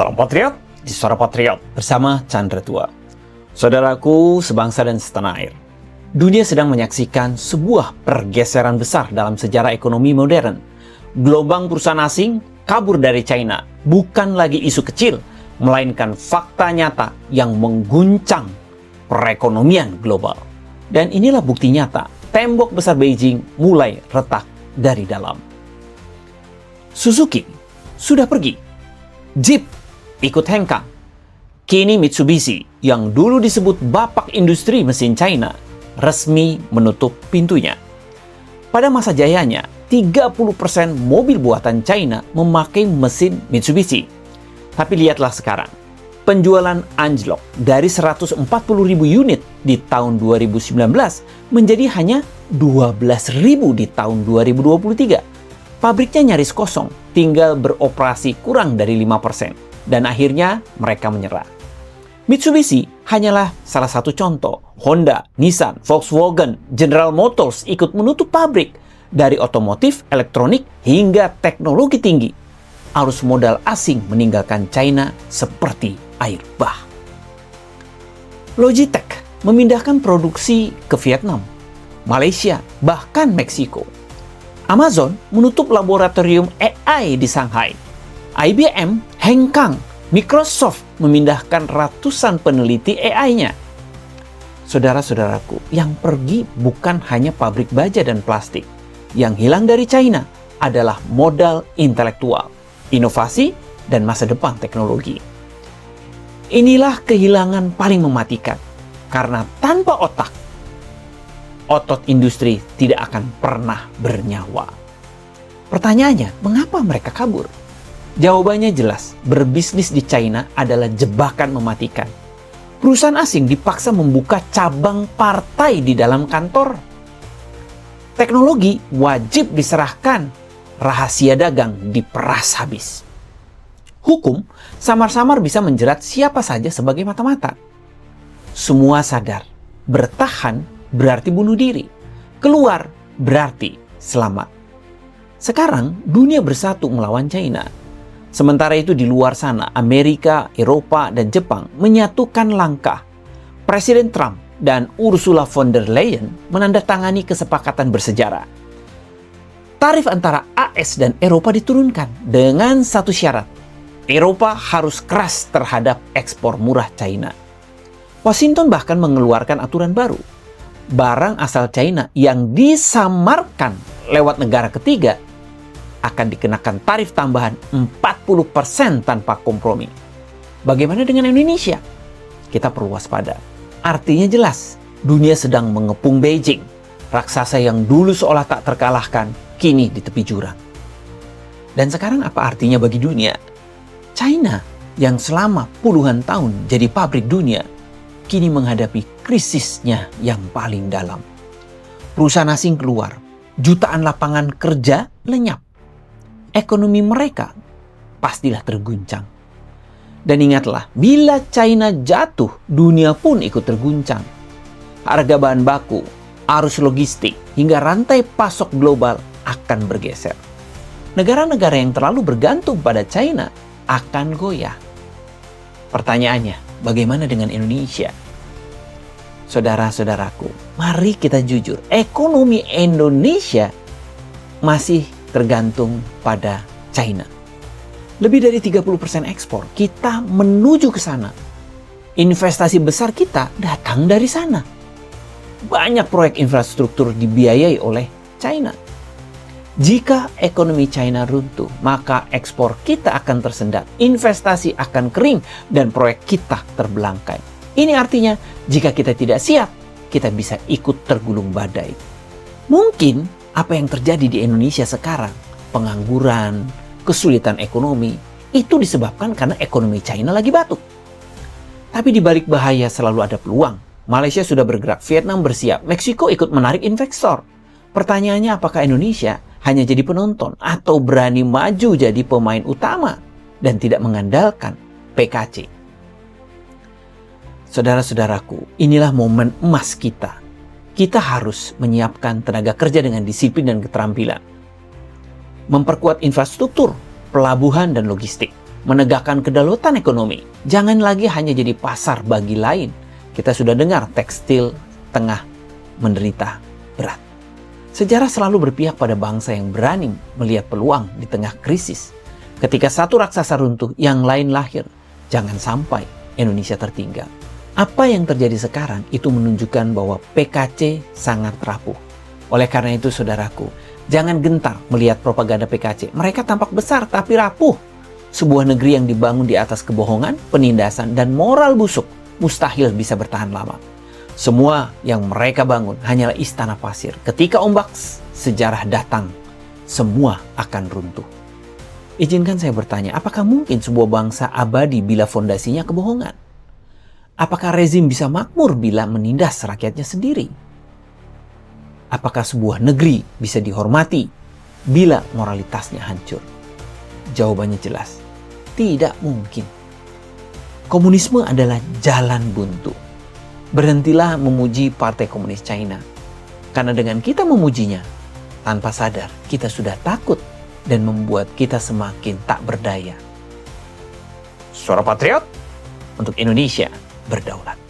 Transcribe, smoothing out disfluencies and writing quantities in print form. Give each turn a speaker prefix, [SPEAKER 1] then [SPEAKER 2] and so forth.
[SPEAKER 1] Salam Patriot di Suara Patriot bersama Chandra Tua. Saudaraku sebangsa dan setanah air, dunia sedang menyaksikan sebuah pergeseran besar dalam sejarah ekonomi modern. Gelombang perusahaan asing kabur dari China bukan lagi isu kecil, melainkan fakta nyata yang mengguncang perekonomian global. Dan inilah bukti nyata, tembok besar Beijing mulai retak dari dalam. Suzuki sudah pergi, Jeep ikut hengkang. Kini Mitsubishi yang dulu disebut bapak industri mesin China resmi menutup pintunya. Pada masa jayanya, 30% mobil buatan China memakai mesin Mitsubishi. Tapi lihatlah sekarang, penjualan anjlok dari 140.000 unit di tahun 2019 menjadi hanya 12.000 di tahun 2023. Pabriknya nyaris kosong, tinggal beroperasi kurang dari 5%. Dan akhirnya mereka menyerah. Mitsubishi hanyalah salah satu contoh. Honda, Nissan, Volkswagen, General Motors ikut menutup pabrik. Dari otomotif, elektronik, hingga teknologi tinggi. Arus modal asing meninggalkan China seperti air bah. Logitech memindahkan produksi ke Vietnam, Malaysia, bahkan Meksiko. Amazon menutup laboratorium AI di Shanghai. IBM hengkang, Microsoft memindahkan ratusan peneliti AI-nya. Saudara-saudaraku, yang pergi bukan hanya pabrik baja dan plastik. Yang hilang dari China adalah modal intelektual, inovasi, dan masa depan teknologi. Inilah kehilangan paling mematikan, karena tanpa otak, otot industri tidak akan pernah bernyawa. Pertanyaannya, mengapa mereka kabur? Jawabannya jelas, berbisnis di China adalah jebakan mematikan. Perusahaan asing dipaksa membuka cabang partai di dalam kantor. Teknologi wajib diserahkan, rahasia dagang diperas habis. Hukum samar-samar bisa menjerat siapa saja sebagai mata-mata. Semua sadar, bertahan berarti bunuh diri, keluar berarti selamat. Sekarang dunia bersatu melawan China. Sementara itu di luar sana, Amerika, Eropa, dan Jepang menyatukan langkah. Presiden Trump dan Ursula von der Leyen menandatangani kesepakatan bersejarah. Tarif antara AS dan Eropa diturunkan dengan satu syarat. Eropa harus keras terhadap ekspor murah China. Washington bahkan mengeluarkan aturan baru. Barang asal China yang disamarkan lewat negara ketiga akan dikenakan tarif tambahan 40% tanpa kompromi. Bagaimana dengan Indonesia? Kita perlu waspada. Artinya jelas, dunia sedang mengepung Beijing. Raksasa yang dulu seolah tak terkalahkan, kini di tepi jurang. Dan sekarang apa artinya bagi dunia? China yang selama puluhan tahun jadi pabrik dunia, kini menghadapi krisisnya yang paling dalam. Perusahaan asing keluar, jutaan lapangan kerja lenyap. Ekonomi mereka pastilah terguncang. Dan ingatlah, bila China jatuh, dunia pun ikut terguncang. Harga bahan baku, arus logistik, hingga rantai pasok global akan bergeser. Negara-negara yang terlalu bergantung pada China akan goyah. Pertanyaannya, bagaimana dengan Indonesia? Saudara-saudaraku, mari kita jujur, ekonomi Indonesia masih tergantung pada China. Lebih dari 30% ekspor kita menuju ke sana. Investasi besar kita datang dari sana. Banyak proyek infrastruktur dibiayai oleh China. Jika ekonomi China runtuh, maka ekspor kita akan tersendat, investasi akan kering, dan proyek kita terbelangkai. Ini artinya, jika kita tidak siap, kita bisa ikut tergulung badai. Mungkin apa yang terjadi di Indonesia sekarang, pengangguran, kesulitan ekonomi, itu disebabkan karena ekonomi China lagi batuk. Tapi di balik bahaya selalu ada peluang. Malaysia sudah bergerak, Vietnam bersiap, Meksiko ikut menarik investor. Pertanyaannya, apakah Indonesia hanya jadi penonton atau berani maju jadi pemain utama dan tidak mengandalkan PKC? Saudara-saudaraku, inilah momen emas kita. Kita harus menyiapkan tenaga kerja dengan disiplin dan keterampilan. Memperkuat infrastruktur, pelabuhan, dan logistik. menegakkan kedaulatan ekonomi. Jangan lagi hanya jadi pasar bagi lain. Kita sudah dengar tekstil tengah menderita berat. Sejarah selalu berpihak pada bangsa yang berani melihat peluang di tengah krisis. Ketika satu raksasa runtuh, yang lain lahir. Jangan sampai Indonesia tertinggal. Apa yang terjadi sekarang itu menunjukkan bahwa PKC sangat rapuh. Oleh karena itu, saudaraku, jangan gentar melihat propaganda PKC. Mereka tampak besar tapi rapuh. Sebuah negeri yang dibangun di atas kebohongan, penindasan, dan moral busuk mustahil bisa bertahan lama. Semua yang mereka bangun hanyalah istana pasir. Ketika ombak sejarah datang, semua akan runtuh. Izinkan saya bertanya, apakah mungkin sebuah bangsa abadi bila fondasinya kebohongan? Apakah rezim bisa makmur bila menindas rakyatnya sendiri? Apakah sebuah negeri bisa dihormati bila moralitasnya hancur? Jawabannya jelas, tidak mungkin. Komunisme adalah jalan buntu. Berhentilah memuji Partai Komunis China. Karena dengan kita memujinya, tanpa sadar kita sudah takut dan membuat kita semakin tak berdaya. Suara Patriot untuk Indonesia berdaulat.